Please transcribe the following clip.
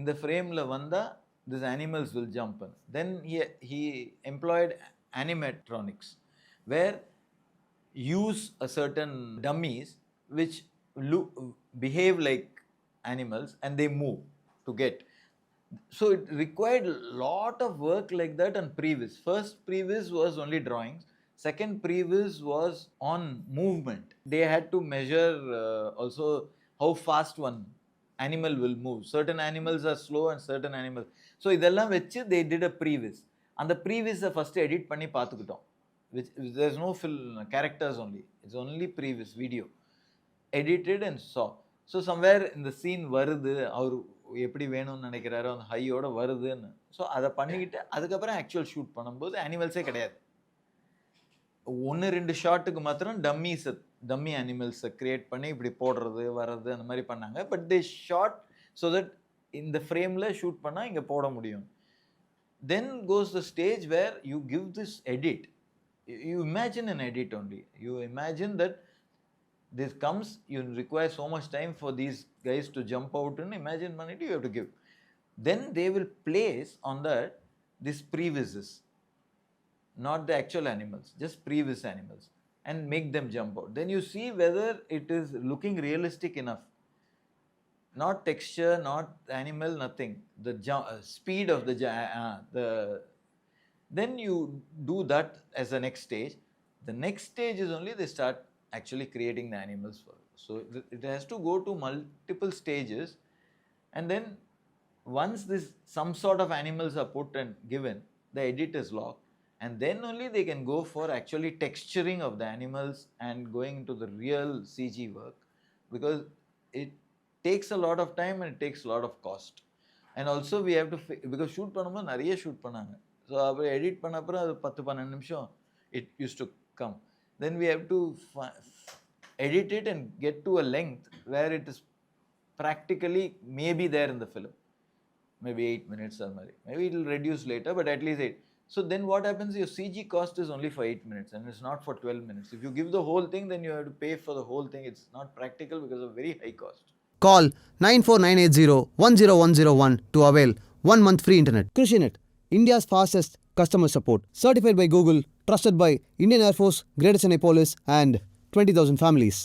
இந்த ஃப்ரேமில் வந்தால் this animals will jump. Then he employed animatronics, where use a certain dummies which behave like animals and they move to get. So it required a lot of work like that on previs. First previs was only drawings. Second previs was on movement. They had to measure also how fast one animal will move. Certain animals are slow and certain animals. So இதெல்லாம் வச்சு they did a previs. அந்த previs first edit பண்ணி பார்த்துக்கிட்டோம். Which there's no characters only. It's only previs video. Edited and saw. So somewhere in the scene வருது, அவர் எப்படி வேணும்னு நினைக்கிறாரோ அந்த ஹையோட வருதுன்னு. ஸோ அதை பண்ணிக்கிட்டு அதுக்கப்புறம் ஆக்சுவல் ஷூட் பண்ணும்போது அனிமல்ஸே கிடையாது. 1-2 ஷாட்டுக்கு மாத்திரம் டம்மி அனிமல்ஸை கிரியேட் பண்ணி இப்படி போடுறது வர்றது அந்த மாதிரி பண்ணாங்க. But they shot so that இந்த ஃப்ரேமில் ஷூட் பண்ணால் இங்கே போட முடியும். Then goes the stage where you give this edit. You imagine an edit only. You imagine that this comes, you require so much time for these guys to jump out and imagine money you have to give. Then they will place on that these previses, not the actual animals, just previs animals, and make them jump out. Then you see whether it is looking realistic enough. Not texture, not animal, nothing. The speed of the then you do that as the next stage. The next stage is only they start actually creating the animals for it. So it has to go to multiple stages, and then once some sort of animals are put and given, the edit is locked, and then only they can go for actually texturing of the animals and going into the real CG work, because it takes a lot of time and it takes a lot of cost. And also we have to, because shoot பண்ணும்போது நிறைய shoot பண்ணாங்க. So அப்புறம் edit பண்ண அப்புறம் அது 10-12 நிமிஷம் it used to come. Then we have to edit it and get to a length where it is practically maybe there in the film. Maybe 8 minutes or maybe it will reduce later, but at least 8. So then what happens, your CG cost is only for 8 minutes and it's not for 12 minutes. If you give the whole thing, then you have to pay for the whole thing. It's not practical because of very high cost. Call 94980-10101 to avail 1 month free internet. Krishiinet, India's fastest customer support. Certified by Google, trusted by Indian Air Force, Greater Chennai Police and 20,000 families.